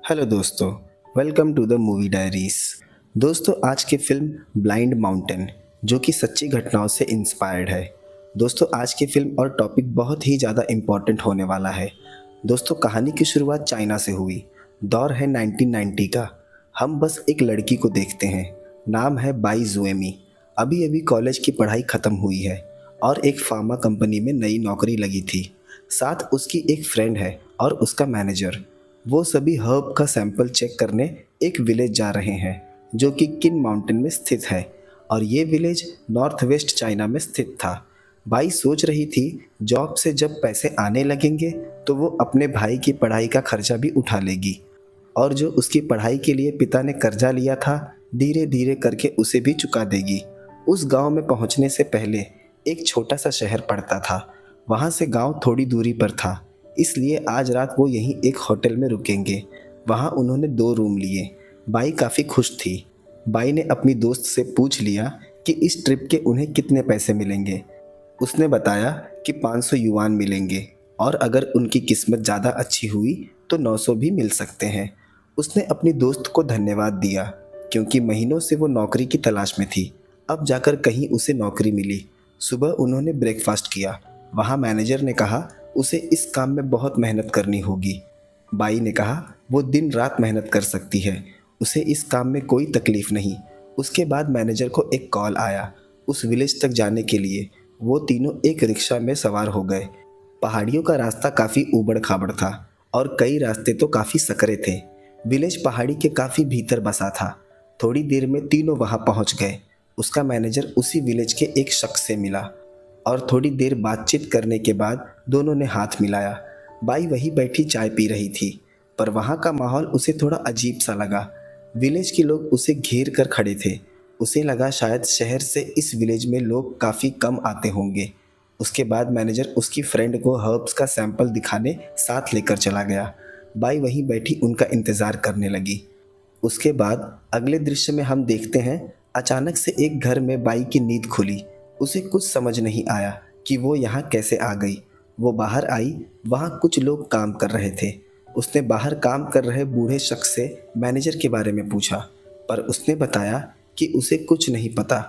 Hello दोस्तों, welcome to the movie diaries. दोस्तों, आज की फिल्म ब्लाइंड माउंटेन जो कि सच्ची घटनाओं से इंस्पायर्ड है। दोस्तों, आज की फिल्म और टॉपिक बहुत ही ज़्यादा इम्पोर्टेंट होने वाला है। दोस्तों, कहानी की शुरुआत चाइना से हुई। दौर है 1990 का। हम बस एक लड़की को देखते हैं। नाम है बाई जुएमी। अभी अभी कॉलेज की पढ़ाई ख़त्म हुई है और एक फार्मा कंपनी में नई नौकरी लगी थी। साथ उसकी एक फ्रेंड है और उसका मैनेजर। वो सभी हर्ब का सैंपल चेक करने एक विलेज जा रहे हैं जो कि किन माउंटेन में स्थित है, और ये विलेज नॉर्थ वेस्ट चाइना में स्थित था। बाई सोच रही थी जॉब से जब पैसे आने लगेंगे तो वो अपने भाई की पढ़ाई का खर्चा भी उठा लेगी, और जो उसकी पढ़ाई के लिए पिता ने कर्जा लिया था धीरे धीरे करके उसे भी चुका देगी। उस गांव में पहुंचने से पहले एक छोटा सा शहर पड़ता था। वहां से गांव थोड़ी दूरी पर था, इसलिए आज रात वो यहीं एक होटल में रुकेंगे। वहां उन्होंने 2 रूम लिए। बाई काफ़ी खुश थी। बाई ने अपनी दोस्त से पूछ लिया कि इस ट्रिप के उन्हें कितने पैसे मिलेंगे। उसने बताया कि 500 युआन मिलेंगे, और अगर उनकी किस्मत ज़्यादा अच्छी हुई तो 900 भी मिल सकते हैं। उसने अपनी दोस्त को धन्यवाद दिया क्योंकि महीनों से वो नौकरी की तलाश में थी। अब जाकर कहीं उसे नौकरी मिली। सुबह उन्होंने ब्रेकफास्ट किया। वहाँ मैनेजर ने कहा उसे इस काम में बहुत मेहनत करनी होगी। बाई ने कहा वो दिन रात मेहनत कर सकती है, उसे इस काम में कोई तकलीफ नहीं। उसके बाद मैनेजर को एक कॉल आया उस विलेज तक जाने के लिए। वो तीनों एक रिक्शा में सवार हो गए। पहाड़ियों का रास्ता काफ़ी ऊबड़ खाबड़ था और कई रास्ते तो काफ़ी सकरे थे। विलेज पहाड़ी के काफ़ी भीतर बसा था। थोड़ी देर में तीनों वहाँ पहुँच गए। उसका मैनेजर उसी विलेज के एक शख्स से मिला और थोड़ी देर बातचीत करने के बाद दोनों ने हाथ मिलाया। बाई वहीं बैठी चाय पी रही थी, पर वहाँ का माहौल उसे थोड़ा अजीब सा लगा। विलेज के लोग उसे घेर कर खड़े थे। उसे लगा शायद शहर से इस विलेज में लोग काफ़ी कम आते होंगे। उसके बाद मैनेजर उसकी फ्रेंड को हर्ब्स का सैंपल दिखाने साथ लेकर चला गया। बाई वहीं बैठी उनका इंतज़ार करने लगी। उसके बाद अगले दृश्य में हम देखते हैं, अचानक से एक घर में बाई की नींद खुली। उसे कुछ समझ नहीं आया कि वो यहाँ कैसे आ गई। वो बाहर आई, वहाँ कुछ लोग काम कर रहे थे। उसने बाहर काम कर रहे बूढ़े शख्स से मैनेजर के बारे में पूछा, पर उसने बताया कि उसे कुछ नहीं पता।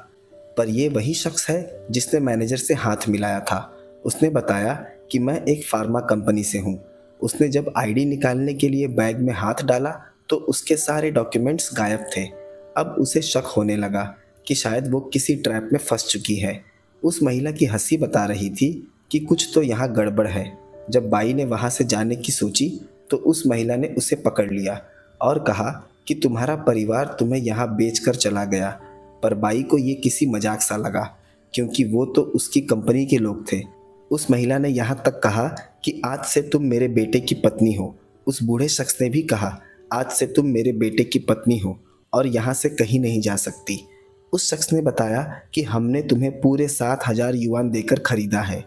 पर ये वही शख्स है जिसने मैनेजर से हाथ मिलाया था। उसने बताया कि मैं एक फार्मा कंपनी से हूँ। उसने जब आईडी निकालने के लिए बैग में हाथ डाला तो उसके सारे डॉक्यूमेंट्स गायब थे। अब उसे शक होने लगा कि शायद वो किसी ट्रैप में फंस चुकी है। उस महिला की हंसी बता रही थी कि कुछ तो यहाँ गड़बड़ है। जब बाई ने वहाँ से जाने की सोची तो उस महिला ने उसे पकड़ लिया और कहा कि तुम्हारा परिवार तुम्हें यहाँ बेचकर चला गया। पर बाई को ये किसी मजाक सा लगा क्योंकि वो तो उसकी कंपनी के लोग थे। उस महिला ने यहाँ तक कहा कि आज से तुम मेरे बेटे की पत्नी हो। उस बूढ़े शख्स ने भी कहा आज से तुम मेरे बेटे की पत्नी हो और यहाँ से कहीं नहीं जा सकती। उस शख्स ने बताया कि हमने तुम्हें पूरे 7,000 युआन देकर खरीदा है।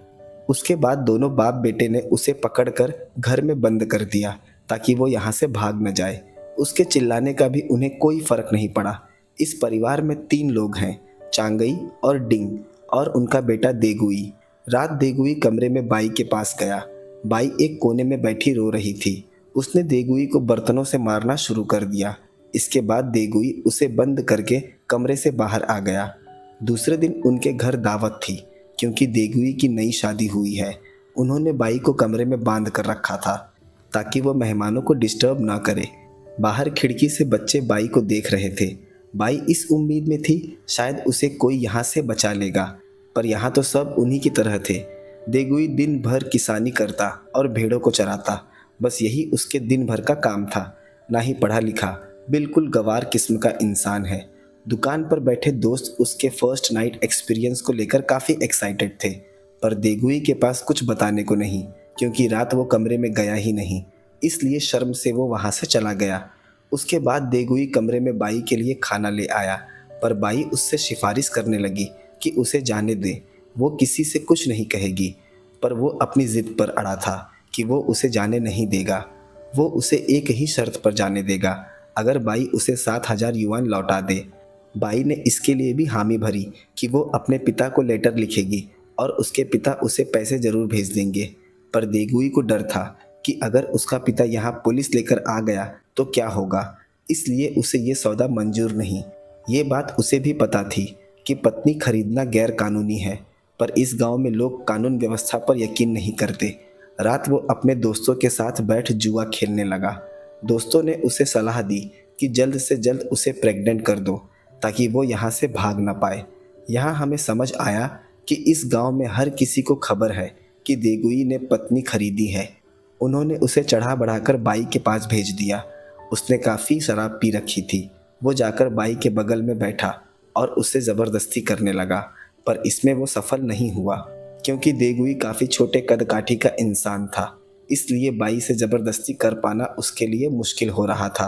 उसके बाद दोनों बाप बेटे ने उसे पकड़कर घर में बंद कर दिया ताकि वो यहाँ से भाग न जाए। उसके चिल्लाने का भी उन्हें कोई फर्क नहीं पड़ा। इस परिवार में 3 लोग हैं, चांगई और डिंग और उनका बेटा देगुई। रात देगुई कमरे में बाई के पास गया। बाई एक कोने में बैठी रो रही थी। उसने देगुई को बर्तनों से मारना शुरू कर दिया। इसके बाद देगुई उसे बंद करके कमरे से बाहर आ गया। दूसरे दिन उनके घर दावत थी क्योंकि देगुई की नई शादी हुई है। उन्होंने बाई को कमरे में बांध कर रखा था ताकि वो मेहमानों को डिस्टर्ब ना करे। बाहर खिड़की से बच्चे बाई को देख रहे थे। बाई इस उम्मीद में थी शायद उसे कोई यहाँ से बचा लेगा, पर यहाँ तो सब उन्हीं की तरह थे। देगुई दिन भर किसानी करता और भेड़ों को चराता। बस यही उसके दिन भर का काम था। ना ही पढ़ा लिखा, बिल्कुल गंवार किस्म का इंसान है। दुकान पर बैठे दोस्त उसके फर्स्ट नाइट एक्सपीरियंस को लेकर काफ़ी एक्साइटेड थे, पर देगुई के पास कुछ बताने को नहीं क्योंकि रात वो कमरे में गया ही नहीं, इसलिए शर्म से वो वहाँ से चला गया। उसके बाद देगुई कमरे में बाई के लिए खाना ले आया, पर बाई उससे सिफारिश करने लगी कि उसे जाने दे, वो किसी से कुछ नहीं कहेगी। पर वो अपनी ज़िद पर अड़ा था कि वो उसे जाने नहीं देगा। वो उसे एक ही शर्त पर जाने देगा, अगर बाई उसे 7,000 युआन लौटा दे। बाई ने इसके लिए भी हामी भरी कि वो अपने पिता को लेटर लिखेगी और उसके पिता उसे पैसे ज़रूर भेज देंगे। पर देगुई को डर था कि अगर उसका पिता यहाँ पुलिस लेकर आ गया तो क्या होगा, इसलिए उसे ये सौदा मंजूर नहीं। ये बात उसे भी पता थी कि पत्नी खरीदना गैर कानूनी है, पर इस गांव में लोग कानून व्यवस्था पर यकीन नहीं करते। रात वो अपने दोस्तों के साथ बैठ जुआ खेलने लगा। दोस्तों ने उसे सलाह दी कि जल्द से जल्द उसे प्रेग्नेंट कर दो ताकि वो यहाँ से भाग ना पाए। यहाँ हमें समझ आया कि इस गांव में हर किसी को खबर है कि देगुई ने पत्नी खरीदी है। उन्होंने उसे चढ़ा बढ़ाकर बाई के पास भेज दिया। उसने काफ़ी शराब पी रखी थी। वो जाकर बाई के बगल में बैठा और उससे ज़बरदस्ती करने लगा, पर इसमें वो सफल नहीं हुआ क्योंकि देगुई काफ़ी छोटे कदकाठी का इंसान था। इसलिए बाई से ज़बरदस्ती कर पाना उसके लिए मुश्किल हो रहा था।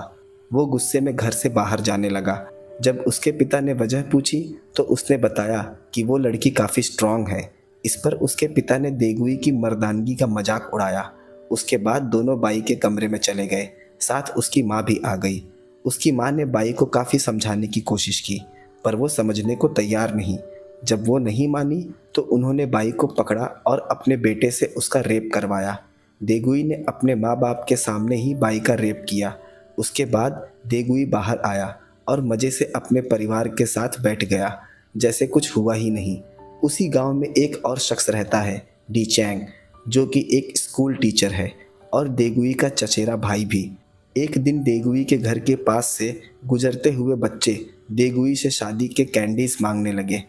वो गुस्से में घर से बाहर जाने लगा। जब उसके पिता ने वजह पूछी तो उसने बताया कि वो लड़की काफ़ी स्ट्रांग है। इस पर उसके पिता ने देगुई की मर्दानगी का मजाक उड़ाया। उसके बाद दोनों बाई के कमरे में चले गए। साथ उसकी माँ भी आ गई। उसकी माँ ने बाई को काफ़ी समझाने की कोशिश की, पर वो समझने को तैयार नहीं। जब वो नहीं मानी तो उन्होंने बाई को पकड़ा और अपने बेटे से उसका रेप करवाया। देगुई ने अपने माँ बाप के सामने ही बाई का रेप किया। उसके बाद देगुई बाहर आया और मज़े से अपने परिवार के साथ बैठ गया, जैसे कुछ हुआ ही नहीं। उसी गांव में एक और शख्स रहता है, डी चैंग, जो कि एक स्कूल टीचर है और देगुई का चचेरा भाई भी। एक दिन देगुई के घर के पास से गुजरते हुए बच्चे देगुई से शादी के कैंडीज मांगने लगे।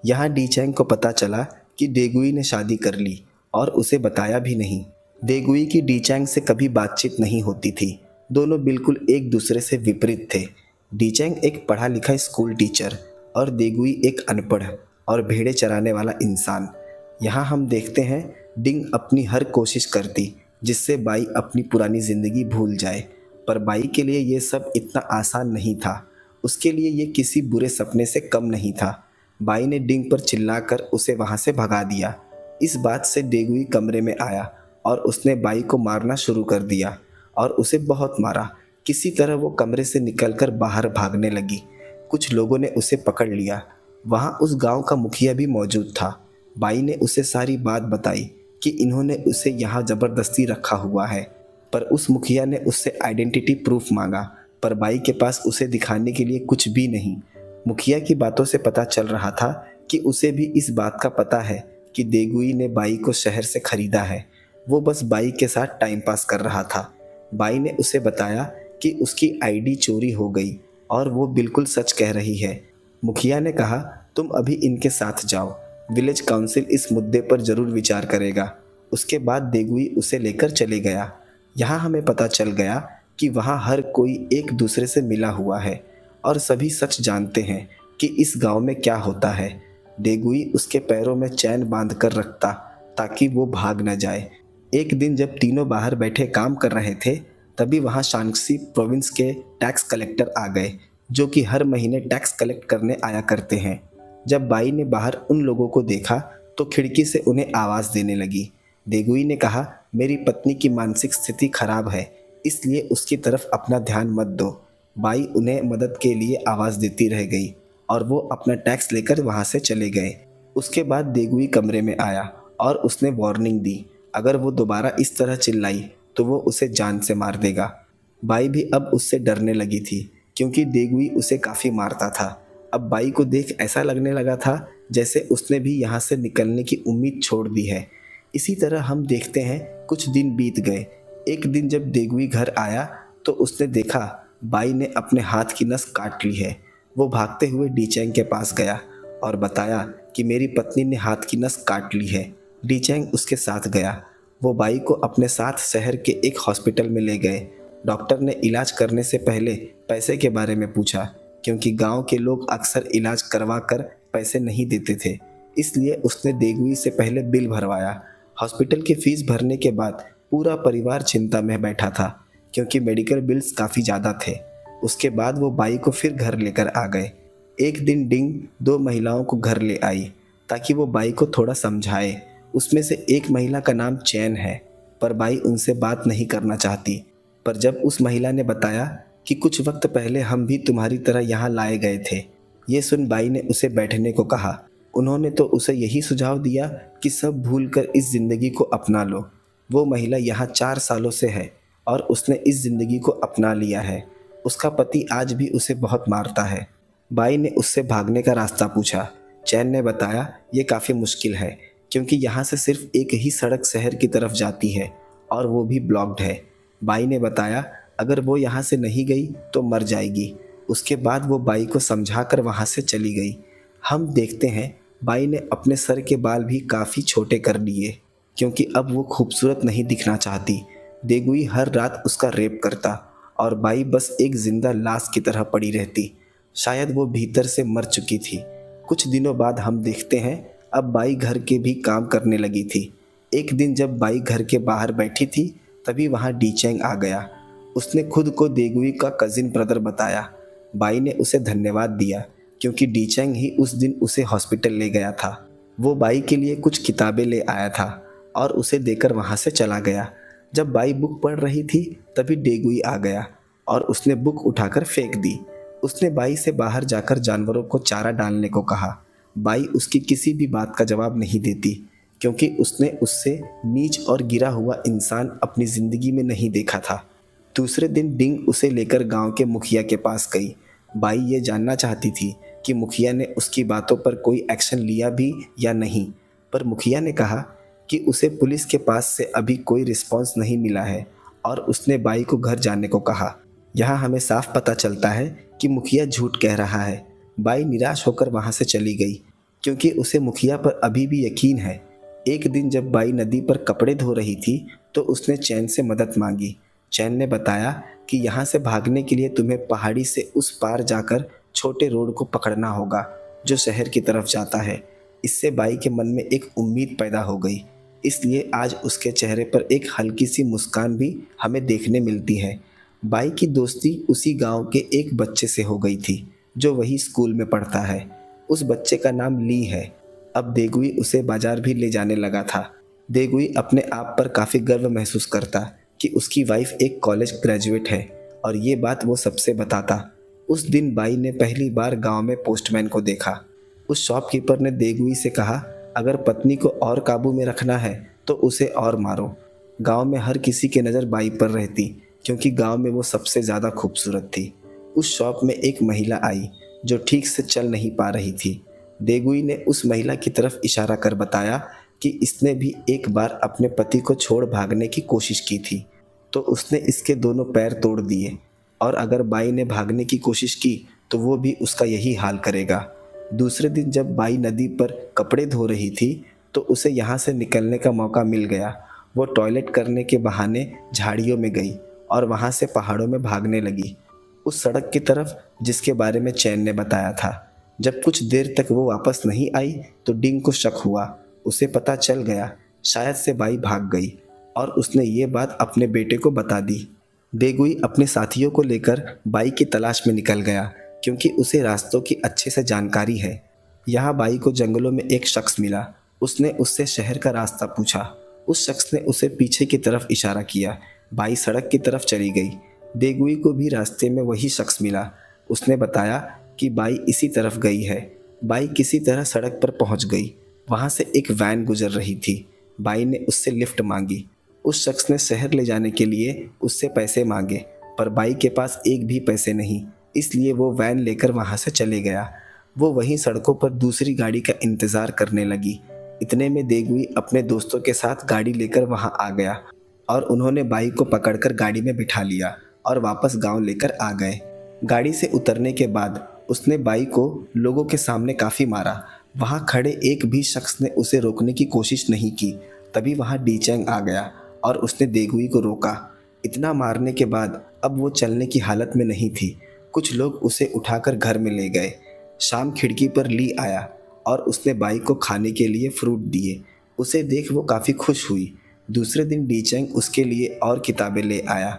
यहाँ डी चैंग को पता चला कि देगुई ने शादी कर ली और उसे बताया भी नहीं। देगुई की डी चैंग से कभी बातचीत नहीं होती थी। दोनों बिल्कुल एक दूसरे से विपरीत थे। डी चैंग एक पढ़ा लिखा स्कूल टीचर और देगुई एक अनपढ़ और भेड़े चराने वाला इंसान। यहाँ हम देखते हैं डिंग अपनी हर कोशिश करती जिससे बाई अपनी पुरानी ज़िंदगी भूल जाए, पर बाई के लिए ये सब इतना आसान नहीं था। उसके लिए ये किसी बुरे सपने से कम नहीं था। बाई ने डिंग पर चिल्लाकर उसे वहाँ से भगा दिया। इस बात से देगुई कमरे में आया और उसने बाई को मारना शुरू कर दिया और उसे बहुत मारा। किसी तरह वो कमरे से निकलकर बाहर भागने लगी। कुछ लोगों ने उसे पकड़ लिया। वहाँ उस गांव का मुखिया भी मौजूद था। बाई ने उसे सारी बात बताई कि इन्होंने उसे यहाँ ज़बरदस्ती रखा हुआ है, पर उस मुखिया ने उससे आइडेंटिटी प्रूफ मांगा, पर बाई के पास उसे दिखाने के लिए कुछ भी नहीं। मुखिया की बातों से पता चल रहा था कि उसे भी इस बात का पता है कि देगुई ने बाई को शहर से खरीदा है। वो बस बाई के साथ टाइम पास कर रहा था। बाई ने उसे बताया कि उसकी आईडी चोरी हो गई और वो बिल्कुल सच कह रही है। मुखिया ने कहा, तुम अभी इनके साथ जाओ, विलेज काउंसिल इस मुद्दे पर ज़रूर विचार करेगा। उसके बाद देगुई उसे लेकर चले गया। यहाँ हमें पता चल गया कि वहाँ हर कोई एक दूसरे से मिला हुआ है और सभी सच जानते हैं कि इस गांव में क्या होता है। देगुई उसके पैरों में चैन बांध कर रखता ताकि वो भाग न जाए। एक दिन जब तीनों बाहर बैठे काम कर रहे थे, तभी वहाँ शांक्सी प्रोविंस के टैक्स कलेक्टर आ गए, जो कि हर महीने टैक्स कलेक्ट करने आया करते हैं। जब बाई ने बाहर उन लोगों को देखा तो खिड़की से उन्हें आवाज़ देने लगी। देगुई ने कहा, मेरी पत्नी की मानसिक स्थिति खराब है, इसलिए उसकी तरफ अपना ध्यान मत दो। बाई उन्हें मदद के लिए आवाज़ देती रह गई और वो अपना टैक्स लेकर वहाँ से चले गए। उसके बाद देगुई कमरे में आया और उसने वार्निंग दी, अगर वो दोबारा इस तरह चिल्लाई तो वो उसे जान से मार देगा। बाई भी अब उससे डरने लगी थी क्योंकि देगुई उसे काफ़ी मारता था। अब बाई को देख ऐसा लगने लगा था जैसे उसने भी यहाँ से निकलने की उम्मीद छोड़ दी है। इसी तरह हम देखते हैं कुछ दिन बीत गए। एक दिन जब देगुई घर आया तो उसने देखा बाई ने अपने हाथ की नस काट ली है। वो भागते हुए डी चैंग के पास गया और बताया कि मेरी पत्नी ने हाथ की नस काट ली है। डी चैंग उसके साथ गया। वो बाई को अपने साथ शहर के एक हॉस्पिटल में ले गए। डॉक्टर ने इलाज करने से पहले पैसे के बारे में पूछा क्योंकि गांव के लोग अक्सर इलाज करवा कर पैसे नहीं देते थे, इसलिए उसने देगुई से पहले बिल भरवाया। हॉस्पिटल की फ़ीस भरने के बाद पूरा परिवार चिंता में बैठा था क्योंकि मेडिकल बिल्स काफ़ी ज़्यादा थे। उसके बाद वो बाई को फिर घर लेकर आ गए। एक दिन डिंग दो महिलाओं को घर ले आई ताकि वो बाई को थोड़ा समझाए। उसमें से एक महिला का नाम चैन है, पर बाई उनसे बात नहीं करना चाहती। पर जब उस महिला ने बताया कि कुछ वक्त पहले हम भी तुम्हारी तरह यहाँ लाए गए थे, ये सुन बाई ने उसे बैठने को कहा। उन्होंने तो उसे यही सुझाव दिया कि सब भूल कर इस ज़िंदगी को अपना लो। वो महिला यहाँ 4 सालों से है और उसने इस ज़िंदगी को अपना लिया है। उसका पति आज भी उसे बहुत मारता है। बाई ने उससे भागने का रास्ता पूछा। चैन ने बताया, ये काफ़ी मुश्किल है क्योंकि यहाँ से सिर्फ एक ही सड़क शहर की तरफ जाती है और वो भी ब्लॉक्ड है। बाई ने बताया, अगर वो यहाँ से नहीं गई तो मर जाएगी। उसके बाद वो बाई को समझाकर वहाँ से चली गई। हम देखते हैं बाई ने अपने सर के बाल भी काफ़ी छोटे कर लिए क्योंकि अब वो खूबसूरत नहीं दिखना चाहती। देगुई हर रात उसका रेप करता और बाई बस एक जिंदा लाश की तरह पड़ी रहती। शायद वो भीतर से मर चुकी थी। कुछ दिनों बाद हम देखते हैं अब बाई घर के भी काम करने लगी थी। एक दिन जब बाई घर के बाहर बैठी थी तभी वहाँ डीचैंग आ गया। उसने खुद को देगुई का कजिन ब्रदर बताया। बाई ने उसे धन्यवाद दिया क्योंकि डीचैंग ही उस दिन उसे हॉस्पिटल ले गया था। वो बाई के लिए कुछ किताबें ले आया था और उसे देकर वहाँ से चला गया। जब बाई बुक पढ़ रही थी तभी डेगुई आ गया और उसने बुक उठाकर फेंक दी। उसने बाई से बाहर जाकर जानवरों को चारा डालने को कहा। बाई उसकी किसी भी बात का जवाब नहीं देती क्योंकि उसने उससे नीच और गिरा हुआ इंसान अपनी ज़िंदगी में नहीं देखा था। दूसरे दिन डिंग उसे लेकर गांव के मुखिया के पास गई। बाई ये जानना चाहती थी कि मुखिया ने उसकी बातों पर कोई एक्शन लिया भी या नहीं, पर मुखिया ने कहा कि उसे पुलिस के पास से अभी कोई रिस्पांस नहीं मिला है और उसने बाई को घर जाने को कहा। यहाँ हमें साफ पता चलता है कि मुखिया झूठ कह रहा है। बाई निराश होकर वहाँ से चली गई क्योंकि उसे मुखिया पर अभी भी यकीन है। एक दिन जब बाई नदी पर कपड़े धो रही थी तो उसने चैन से मदद मांगी। चैन ने बताया कि यहाँ से भागने के लिए तुम्हें पहाड़ी से उस पार जाकर छोटे रोड को पकड़ना होगा जो शहर की तरफ जाता है। इससे बाई के मन में एक उम्मीद पैदा हो गई, इसलिए आज उसके चेहरे पर एक हल्की सी मुस्कान भी हमें देखने मिलती है। बाई की दोस्ती उसी गांव के एक बच्चे से हो गई थी जो वही स्कूल में पढ़ता है। उस बच्चे का नाम ली है। अब देगुई उसे बाजार भी ले जाने लगा था। देगुई अपने आप पर काफ़ी गर्व महसूस करता कि उसकी वाइफ एक कॉलेज ग्रेजुएट है और ये बात वो सबसे बताता। उस दिन बाई ने पहली बार गांव में पोस्टमैन को देखा। उस शॉपकीपर ने देगुई से कहा, अगर पत्नी को और काबू में रखना है तो उसे और मारो। गांव में हर किसी की नज़र बाई पर रहती क्योंकि गांव में वो सबसे ज़्यादा खूबसूरत थी। उस शॉप में एक महिला आई जो ठीक से चल नहीं पा रही थी। देगुई ने उस महिला की तरफ इशारा कर बताया कि इसने भी एक बार अपने पति को छोड़ भागने की कोशिश की थी तो उसने इसके दोनों पैर तोड़ दिए और अगर बाई ने भागने की कोशिश की तो वो भी उसका यही हाल करेगा। दूसरे दिन जब बाई नदी पर कपड़े धो रही थी तो उसे यहाँ से निकलने का मौका मिल गया। वो टॉयलेट करने के बहाने झाड़ियों में गई और वहाँ से पहाड़ों में भागने लगी, उस सड़क की तरफ जिसके बारे में चैन ने बताया था। जब कुछ देर तक वो वापस नहीं आई तो डिंग को शक हुआ। उसे पता चल गया शायद से बाई भाग गई और उसने ये बात अपने बेटे को बता दी। देगुई अपने साथियों को लेकर बाई की तलाश में निकल गया क्योंकि उसे रास्तों की अच्छे से जानकारी है। यहाँ बाई को जंगलों में एक शख्स मिला। उसने उससे शहर का रास्ता पूछा। उस शख्स ने उसे पीछे की तरफ इशारा किया। बाई सड़क की तरफ चली गई। देगुई को भी रास्ते में वही शख्स मिला। उसने बताया कि बाई इसी तरफ गई है। बाई किसी तरह सड़क पर पहुंच गई। वहां से एक वैन गुजर रही थी। बाई ने उससे लिफ्ट मांगी। उस शख्स ने शहर ले जाने के लिए उससे पैसे मांगे पर बाई के पास एक भी पैसे नहीं, इसलिए वो वैन लेकर वहां से चले गया। वो वहीं सड़कों पर दूसरी गाड़ी का इंतज़ार करने लगी। इतने में देगुई अपने दोस्तों के साथ गाड़ी लेकर वहां आ गया और उन्होंने बाई को पकड़कर गाड़ी में बिठा लिया और वापस गांव लेकर आ गए। गाड़ी से उतरने के बाद उसने बाई को लोगों के सामने काफ़ी मारा। वहाँ खड़े एक भी शख्स ने उसे रोकने की कोशिश नहीं की। तभी वहाँ डीचैंग आ गया और उसने देगुई को रोका। इतना मारने के बाद अब वो चलने की हालत में नहीं थी। कुछ लोग उसे उठाकर घर में ले गए। शाम खिड़की पर ली आया और उसने बाई को खाने के लिए फ्रूट दिए। उसे देख वो काफ़ी खुश हुई। दूसरे दिन डीचैंग उसके लिए और किताबें ले आया।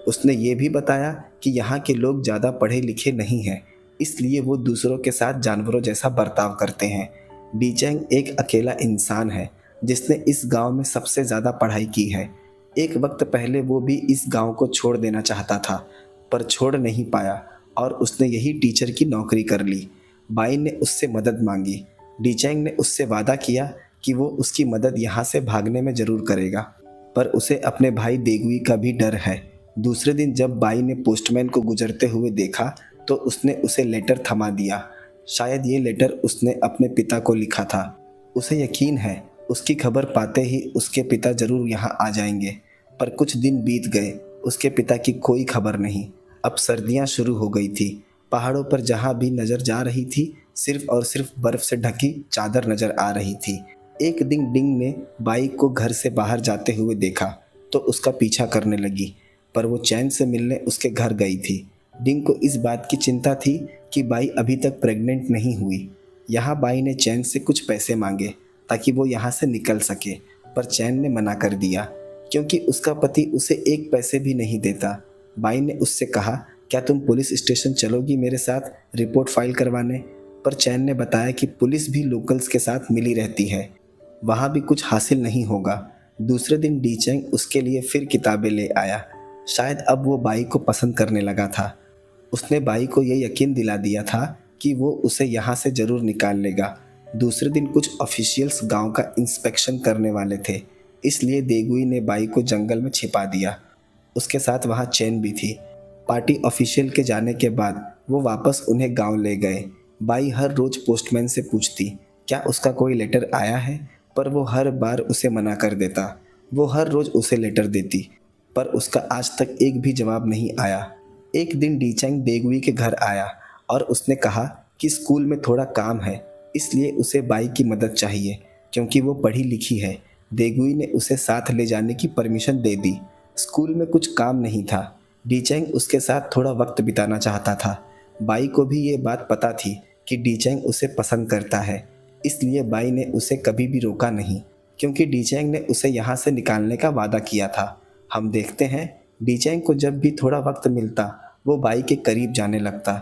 उसने ये भी बताया कि यहाँ के लोग ज़्यादा पढ़े लिखे नहीं हैं, इसलिए वो दूसरों के साथ जानवरों जैसा बर्ताव करते हैं। डीचैंग एक अकेला इंसान है जिसने इस गांव में सबसे ज़्यादा पढ़ाई की है। एक वक्त पहले वो भी इस गांव को छोड़ देना चाहता था पर छोड़ नहीं पाया और उसने यही टीचर की नौकरी कर ली। बाई ने उससे मदद मांगी। डीचैंग ने उससे वादा किया कि वो उसकी मदद यहाँ से भागने में ज़रूर करेगा, पर उसे अपने भाई देगुई का भी डर है दूसरे दिन जब बाई ने पोस्टमैन को गुजरते हुए देखा तो उसने उसे लेटर थमा दिया। शायद ये लेटर उसने अपने पिता को लिखा था। उसे यकीन है उसकी खबर पाते ही उसके पिता जरूर यहाँ आ जाएंगे। पर कुछ दिन बीत गए, उसके पिता की कोई खबर नहीं। अब सर्दियाँ शुरू हो गई थी। पहाड़ों पर जहाँ भी नज़र जा रही थी सिर्फ और सिर्फ बर्फ से ढकी चादर नज़र आ रही थी। एक दिन डिंग ने बाइक को घर से बाहर जाते हुए देखा तो उसका पीछा करने लगी, पर वो चैन से मिलने उसके घर गई थी। डिंग को इस बात की चिंता थी कि बाई अभी तक प्रेग्नेंट नहीं हुई। यहाँ बाई ने चैन से कुछ पैसे मांगे ताकि वो यहाँ से निकल सके, पर चैन ने मना कर दिया क्योंकि उसका पति उसे एक पैसे भी नहीं देता। बाई ने उससे कहा, क्या तुम पुलिस स्टेशन चलोगी मेरे साथ रिपोर्ट फाइल करवाने? पर चैन ने बताया कि पुलिस भी लोकल्स के साथ मिली रहती है, वहाँ भी कुछ हासिल नहीं होगा। दूसरे दिन डी चैंग उसके लिए फिर किताबें ले आया। शायद अब वो बाई को पसंद करने लगा था। उसने बाई को ये यकीन दिला दिया था कि वो उसे यहाँ से ज़रूर निकाल लेगा। दूसरे दिन कुछ ऑफिशियल्स गांव का इंस्पेक्शन करने वाले थे, इसलिए देगुई ने बाई को जंगल में छिपा दिया। उसके साथ वहाँ चैन भी थी। पार्टी ऑफिशियल के जाने के बाद वो वापस उन्हें गांव ले गए। बाई हर रोज़ पोस्टमैन से पूछती क्या उसका कोई लेटर आया है, पर वो हर बार उसे मना कर देता। वो हर रोज़ उसे लेटर देती, पर उसका आज तक एक भी जवाब नहीं आया। एक दिन डी चैंग देगुई के घर आया और उसने कहा कि स्कूल में थोड़ा काम है, इसलिए उसे बाई की मदद चाहिए क्योंकि वो पढ़ी लिखी है। देगुई ने उसे साथ ले जाने की परमिशन दे दी। स्कूल में कुछ काम नहीं था। डी चैंग उसके साथ थोड़ा वक्त बिताना चाहता था। बाई को भी ये बात पता थी कि डी चैंग उसे पसंद करता है, इसलिए बाई ने उसे कभी भी रोका नहीं क्योंकि डी चैंग ने उसे यहाँ से निकालने का वादा किया था। हम देखते हैं डी चैंग को जब भी थोड़ा वक्त मिलता वो बाई के करीब जाने लगता,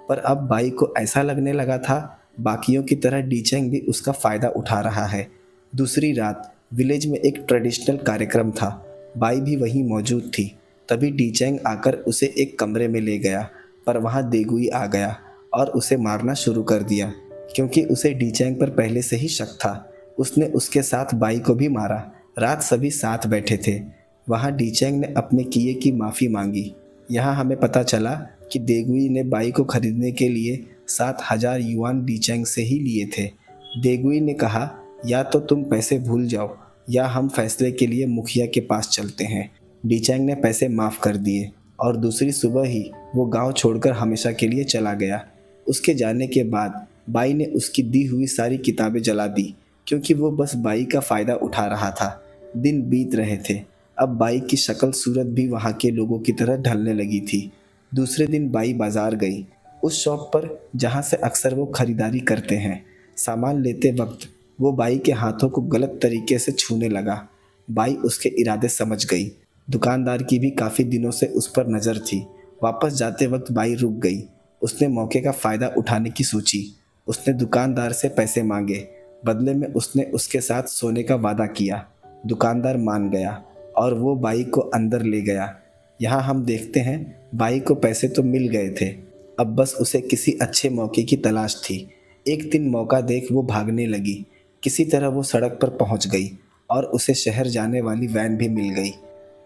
पर अब बाई को ऐसा लगने लगा था बाकियों की तरह डी चैंग भी उसका फ़ायदा उठा रहा है। दूसरी रात विलेज में एक ट्रेडिशनल कार्यक्रम था। बाई भी वहीं मौजूद थी। तभी डी चैंग आकर उसे एक कमरे में ले गया, पर वहाँ देगुई आ गया और उसे मारना शुरू कर दिया क्योंकि उसे डी चैंग पर पहले से ही शक था। उसने उसके साथ बाई को भी मारा। रात सभी साथ बैठे थे। वहाँ डी चैंग ने अपने किए की माफ़ी मांगी। यहाँ हमें पता चला कि देगुई ने बाई को खरीदने के लिए 7,000 युआन डी चैंग से ही लिए थे। देगुई ने कहा, या तो तुम पैसे भूल जाओ या हम फैसले के लिए मुखिया के पास चलते हैं। डी चैंग ने पैसे माफ़ कर दिए और दूसरी सुबह ही वो गांव छोड़कर हमेशा के लिए चला गया। उसके जाने के बाद बाई ने उसकी दी हुई सारी किताबें जला दी क्योंकि वो बस बाई का फ़ायदा उठा रहा था। दिन बीत रहे थे। अब बाई की शक्ल सूरत भी वहाँ के लोगों की तरह ढलने लगी थी। दूसरे दिन बाई बाज़ार गई, उस शॉप पर जहाँ से अक्सर वो ख़रीदारी करते हैं। सामान लेते वक्त वो बाई के हाथों को गलत तरीके से छूने लगा। बाई उसके इरादे समझ गई। दुकानदार की भी काफ़ी दिनों से उस पर नज़र थी। वापस जाते वक्त बाई रुक गई। उसने मौके का फ़ायदा उठाने की सोची। उसने दुकानदार से पैसे मांगे। बदले में उसने उसके साथ सोने का वादा किया। दुकानदार मान गया और वो बाई को अंदर ले गया। यहाँ हम देखते हैं बाई को पैसे तो मिल गए थे, अब बस उसे किसी अच्छे मौके की तलाश थी। एक दिन मौका देख वो भागने लगी। किसी तरह वो सड़क पर पहुँच गई और उसे शहर जाने वाली वैन भी मिल गई।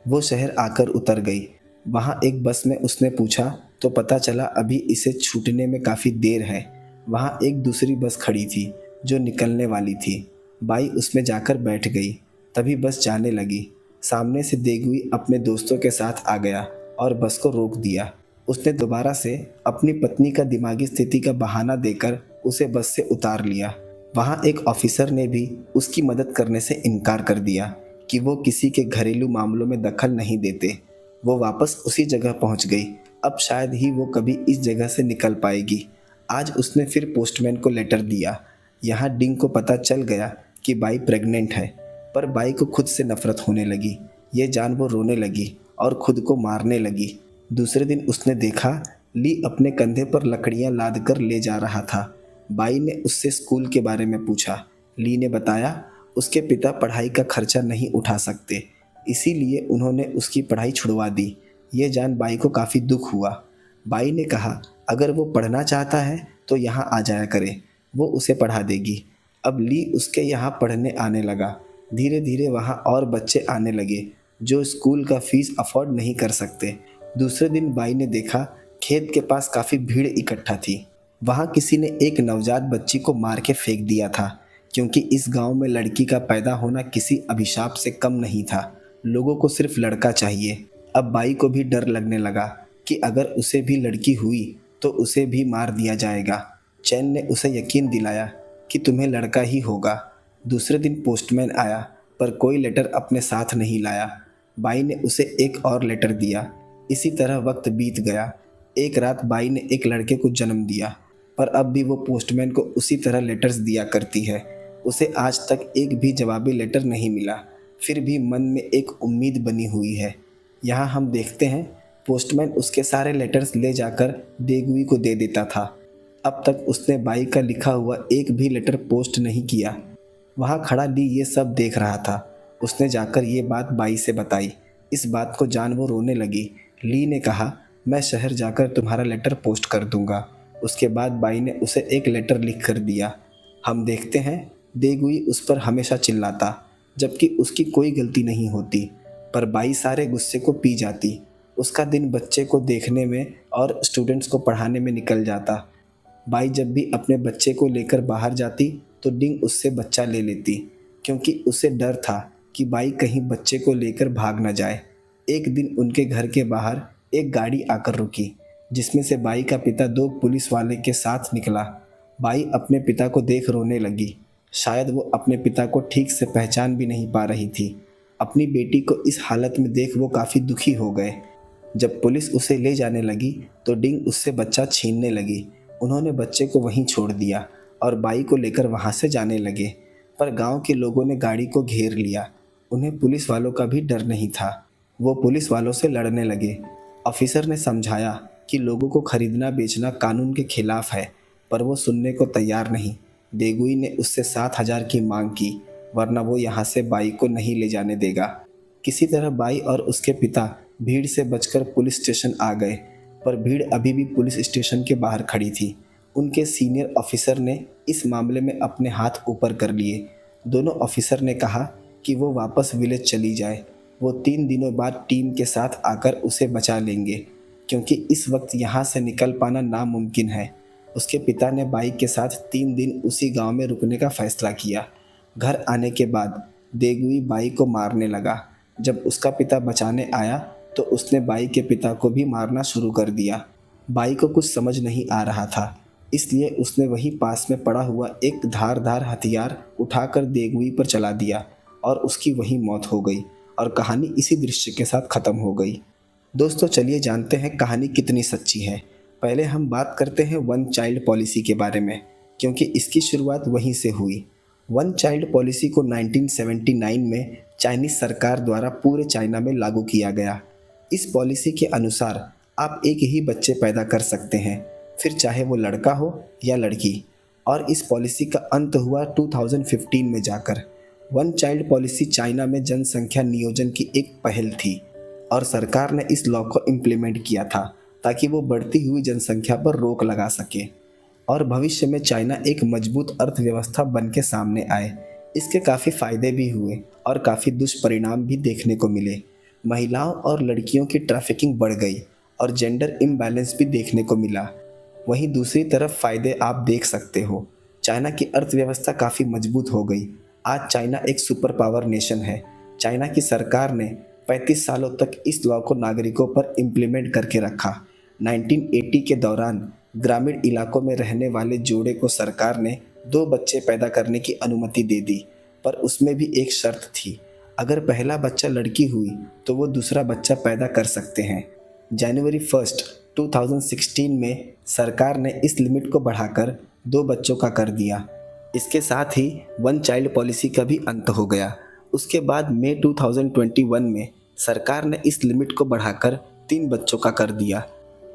वो शहर आकर उतर गई। वहाँ एक बस में उसने पूछा तो पता चला अभी इसे छूटने में काफ़ी देर है। वहाँ एक दूसरी बस खड़ी थी जो निकलने वाली थी। बाई उसमें जाकर बैठ गई। तभी बस जाने लगी। सामने से देगुई अपने दोस्तों के साथ आ गया और बस को रोक दिया। उसने दोबारा से अपनी पत्नी का दिमागी स्थिति का बहाना देकर उसे बस से उतार लिया। वहाँ एक ऑफिसर ने भी उसकी मदद करने से इनकार कर दिया कि वो किसी के घरेलू मामलों में दखल नहीं देते। वो वापस उसी जगह पहुँच गई। अब शायद ही वो कभी इस जगह से निकल पाएगी। आज उसने फिर पोस्टमैन को लेटर दिया। यहाँ डिंग को पता चल गया कि बाई प्रेग्नेंट है, पर बाई को खुद से नफरत होने लगी। ये जान वो रोने लगी और खुद को मारने लगी। दूसरे दिन उसने देखा ली अपने कंधे पर लकड़ियाँ लाद कर ले जा रहा था। बाई ने उससे स्कूल के बारे में पूछा। ली ने बताया उसके पिता पढ़ाई का खर्चा नहीं उठा सकते, इसीलिए उन्होंने उसकी पढ़ाई छुड़वा दी। ये जान बाई को काफ़ी दुख हुआ। बाई ने कहा अगर वो पढ़ना चाहता है तो यहाँ आ जाया करे, वो उसे पढ़ा देगी। अब ली उसके यहाँ पढ़ने आने लगा। धीरे धीरे वहाँ और बच्चे आने लगे जो स्कूल का फीस अफोर्ड नहीं कर सकते। दूसरे दिन बाई ने देखा खेत के पास काफ़ी भीड़ इकट्ठा थी। वहाँ किसी ने एक नवजात बच्ची को मार के फेंक दिया था, क्योंकि इस गांव में लड़की का पैदा होना किसी अभिशाप से कम नहीं था। लोगों को सिर्फ लड़का चाहिए। अब बाई को भी डर लगने लगा कि अगर उसे भी लड़की हुई तो उसे भी मार दिया जाएगा। चैन ने उसे यकीन दिलाया कि तुम्हें लड़का ही होगा। दूसरे दिन पोस्टमैन आया, पर कोई लेटर अपने साथ नहीं लाया। बाई ने उसे एक और लेटर दिया। इसी तरह वक्त बीत गया। एक रात बाई ने एक लड़के को जन्म दिया, पर अब भी वो पोस्टमैन को उसी तरह लेटर्स दिया करती है। उसे आज तक एक भी जवाबी लेटर नहीं मिला, फिर भी मन में एक उम्मीद बनी हुई है। यहाँ हम देखते हैं पोस्टमैन उसके सारे लेटर्स ले जाकर देगुई को दे देता था। अब तक उसने बाई का लिखा हुआ एक भी लेटर पोस्ट नहीं किया। वहाँ खड़ा ली ये सब देख रहा था। उसने जाकर ये बात बाई से बताई। इस बात को जान वो रोने लगी। ली ने कहा, मैं शहर जाकर तुम्हारा लेटर पोस्ट कर दूंगा। उसके बाद बाई ने उसे एक लेटर लिख कर दिया। हम देखते हैं देगुई उस पर हमेशा चिल्लाता, जबकि उसकी कोई गलती नहीं होती, पर बाई सारे गुस्से को पी जाती। उसका दिन बच्चे को देखने में और स्टूडेंट्स को पढ़ाने में निकल जाता। बाई जब भी अपने बच्चे को लेकर बाहर जाती तो डिंग उससे बच्चा ले लेती, क्योंकि उसे डर था कि बाई कहीं बच्चे को लेकर भाग न जाए। एक दिन उनके घर के बाहर एक गाड़ी आकर रुकी, जिसमें से बाई का पिता दो पुलिस वाले के साथ निकला। बाई अपने पिता को देख रोने लगी। शायद वो अपने पिता को ठीक से पहचान भी नहीं पा रही थी। अपनी बेटी को इस हालत में देख वो काफ़ी दुखी हो गए। जब पुलिस उसे ले जाने लगी तो डिंग उससे बच्चा छीनने लगी। उन्होंने बच्चे को वहीं छोड़ दिया और बाई को लेकर वहाँ से जाने लगे, पर गांव के लोगों ने गाड़ी को घेर लिया। उन्हें पुलिस वालों का भी डर नहीं था। वो पुलिस वालों से लड़ने लगे। ऑफिसर ने समझाया कि लोगों को खरीदना बेचना कानून के खिलाफ है, पर वो सुनने को तैयार नहीं। देगुई ने उससे 7,000 की मांग की, वरना वो यहाँ से बाई को नहीं ले जाने देगा। किसी तरह बाई और उसके पिता भीड़ से बचकर पुलिस स्टेशन आ गए, पर भीड़ अभी भी पुलिस स्टेशन के बाहर खड़ी थी। उनके सीनियर ऑफिसर ने इस मामले में अपने हाथ ऊपर कर लिए। दोनों ऑफिसर ने कहा कि वो वापस विलेज चली जाए। वो 3 दिनों बाद टीम के साथ आकर उसे बचा लेंगे, क्योंकि इस वक्त यहाँ से निकल पाना नामुमकिन है। उसके पिता ने बाई के साथ 3 दिन उसी गांव में रुकने का फैसला किया। घर आने के बाद देगुई बाई को मारने लगा। जब उसका पिता बचाने आया तो उसने बाई के पिता को भी मारना शुरू कर दिया। बाई को कुछ समझ नहीं आ रहा था, इसलिए उसने वहीं पास में पड़ा हुआ एक धारदार हथियार उठाकर देगुई पर चला दिया और उसकी वहीं मौत हो गई और कहानी इसी दृश्य के साथ ख़त्म हो गई। दोस्तों चलिए जानते हैं कहानी कितनी सच्ची है। पहले हम बात करते हैं वन चाइल्ड पॉलिसी के बारे में, क्योंकि इसकी शुरुआत वहीं से हुई। वन चाइल्ड पॉलिसी को 1979 में चाइनीज़ सरकार द्वारा पूरे चाइना में लागू किया गया। इस पॉलिसी के अनुसार आप एक ही बच्चे पैदा कर सकते हैं, फिर चाहे वो लड़का हो या लड़की। और इस पॉलिसी का अंत हुआ 2015 में जाकर। वन चाइल्ड पॉलिसी चाइना में जनसंख्या नियोजन की एक पहल थी और सरकार ने इस लॉ को इम्प्लीमेंट किया था ताकि वो बढ़ती हुई जनसंख्या पर रोक लगा सके और भविष्य में चाइना एक मजबूत अर्थव्यवस्था बन के सामने आए। इसके काफ़ी फ़ायदे भी हुए और काफ़ी दुष्परिणाम भी देखने को मिले। महिलाओं और लड़कियों की ट्रैफिकिंग बढ़ गई और जेंडर इम्बैलेंस भी देखने को मिला। वहीं दूसरी तरफ फ़ायदे आप देख सकते हो। चाइना की अर्थव्यवस्था काफ़ी मजबूत हो गई। आज चाइना एक सुपर पावर नेशन है। चाइना की सरकार ने 35 सालों तक इस लॉ को नागरिकों पर इम्प्लीमेंट करके रखा। 1980 के दौरान ग्रामीण इलाकों में रहने वाले जोड़े को सरकार ने 2 बच्चे पैदा करने की अनुमति दे दी, पर उसमें भी एक शर्त थी। अगर पहला बच्चा लड़की हुई तो वो दूसरा बच्चा पैदा कर सकते हैं। जनवरी 1, 2016 में सरकार ने इस लिमिट को बढ़ाकर 2 बच्चों का कर दिया। इसके साथ ही वन चाइल्ड पॉलिसी का भी अंत हो गया। उसके बाद मई 2021 में सरकार ने इस लिमिट को बढ़ाकर 3 बच्चों का कर दिया।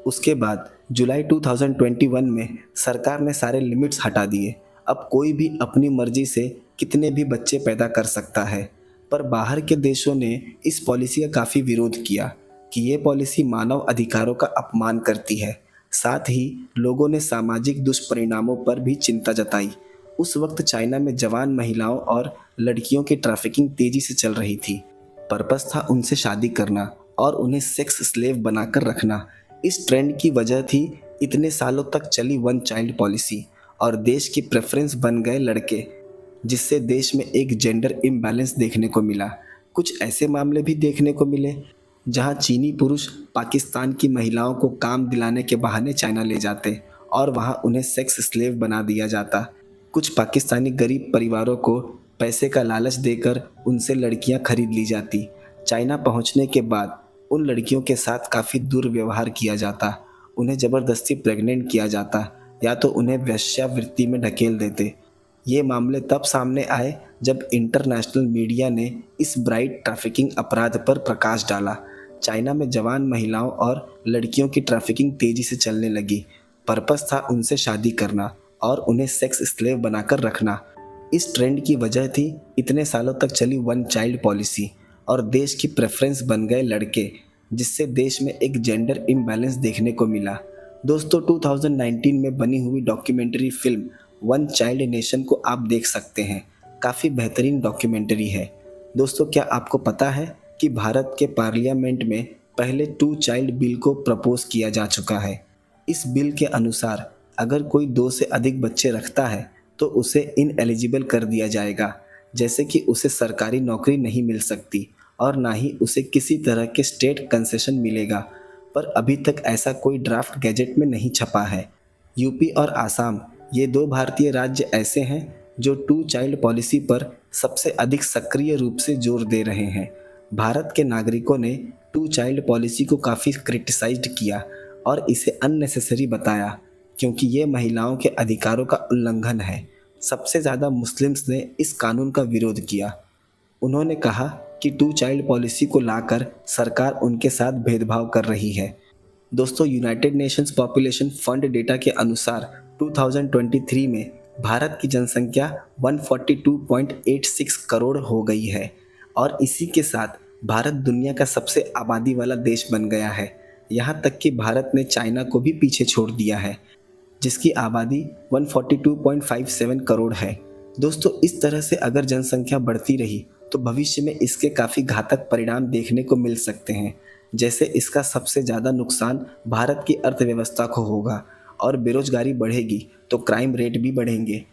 उसके बाद जुलाई 2021 में सरकार ने सारे लिमिट्स हटा दिए। अब कोई भी अपनी मर्जी से कितने भी बच्चे पैदा कर सकता है, पर बाहर के देशों ने इस पॉलिसी का काफ़ी विरोध किया कि ये पॉलिसी मानव अधिकारों का अपमान करती है। साथ ही लोगों ने सामाजिक दुष्परिणामों पर भी चिंता जताई। उस वक्त चाइना में जवान महिलाओं और लड़कियों की ट्रैफिकिंग तेजी से चल रही थी। पर्पस था उनसे शादी करना और उन्हें सेक्स स्लेव बनाकर रखना। इस ट्रेंड की वजह थी इतने सालों तक चली वन चाइल्ड पॉलिसी और देश की प्रेफरेंस बन गए लड़के, जिससे देश में एक जेंडर इम्बैलेंस देखने को मिला। कुछ ऐसे मामले भी देखने को मिले जहां चीनी पुरुष पाकिस्तान की महिलाओं को काम दिलाने के बहाने चाइना ले जाते और वहां उन्हें सेक्स स्लेव बना दिया जाता। कुछ पाकिस्तानी गरीब परिवारों को पैसे का लालच देकर उनसे लड़कियां खरीद ली जाती। चाइना पहुंचने के बाद उन लड़कियों के साथ काफ़ी दुर्व्यवहार किया जाता, उन्हें ज़बरदस्ती प्रेग्नेंट किया जाता या तो उन्हें वेश्यावृत्ति में ढकेल देते। ये मामले तब सामने आए जब इंटरनेशनल मीडिया ने इस ब्राइड ट्रैफिकिंग अपराध पर प्रकाश डाला। चाइना में जवान महिलाओं और लड़कियों की ट्रैफिकिंग तेज़ी से चलने लगी। पर्पस था उनसे शादी करना और उन्हें सेक्स स्लेव बनाकर रखना। इस ट्रेंड की वजह थी इतने सालों तक चली वन चाइल्ड पॉलिसी और देश की प्रेफरेंस बन गए लड़के, जिससे देश में एक जेंडर इम्बैलेंस देखने को मिला। दोस्तों 2019 में बनी हुई documentary film one child nation को आप देख सकते हैं। काफ़ी बेहतरीन डॉक्यूमेंट्री है। दोस्तों क्या आपको पता है कि भारत के पार्लियामेंट में पहले टू चाइल्ड बिल को प्रपोज किया जा चुका है। इस बिल के अनुसार अगर कोई 2 से अधिक बच्चे रखता है तो उसे इनएलिजिबल कर दिया जाएगा, जैसे कि उसे सरकारी नौकरी नहीं मिल सकती और ना ही उसे किसी तरह के स्टेट कंसेशन मिलेगा। पर अभी तक ऐसा कोई ड्राफ्ट गैजेट में नहीं छपा है। यूपी और आसाम ये 2 भारतीय राज्य ऐसे हैं जो टू चाइल्ड पॉलिसी पर सबसे अधिक सक्रिय रूप से जोर दे रहे हैं। भारत के नागरिकों ने टू चाइल्ड पॉलिसी को काफ़ी क्रिटिसाइज्ड किया और इसे अननेसेसरी बताया, क्योंकि ये महिलाओं के अधिकारों का उल्लंघन है। सबसे ज़्यादा मुस्लिम्स ने इस कानून का विरोध किया। उन्होंने कहा कि टू चाइल्ड पॉलिसी को लाकर सरकार उनके साथ भेदभाव कर रही है। दोस्तों United Nations population fund data के अनुसार 2023 में भारत की जनसंख्या 142.86 करोड़ हो गई है और इसी के साथ भारत दुनिया का सबसे आबादी वाला देश बन गया है। यहाँ तक कि भारत ने चाइना को भी पीछे छोड़ दिया है, जिसकी आबादी 142.57 करोड़ है। दोस्तों इस तरह से अगर जनसंख्या बढ़ती रही तो भविष्य में इसके काफ़ी घातक परिणाम देखने को मिल सकते हैं। जैसे इसका सबसे ज़्यादा नुकसान भारत की अर्थव्यवस्था को होगा और बेरोजगारी बढ़ेगी तो क्राइम रेट भी बढ़ेंगे।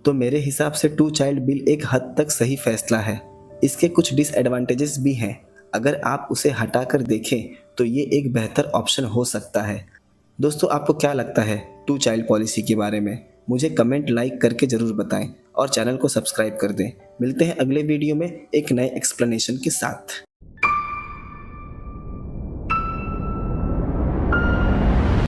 तो मेरे हिसाब से टू चाइल्ड बिल एक हद तक सही फैसला है। इसके कुछ डिसएडवांटेजेस भी हैं। अगर आप उसे हटाकर देखें तो ये एक बेहतर ऑप्शन हो सकता है। दोस्तों आपको क्या लगता है टू चाइल्ड पॉलिसी के बारे में? मुझे कमेंट लाइक करके ज़रूर बताएं और चैनल को सब्सक्राइब कर दें। मिलते हैं अगले वीडियो में एक नए एक्सप्लेनेशन के साथ।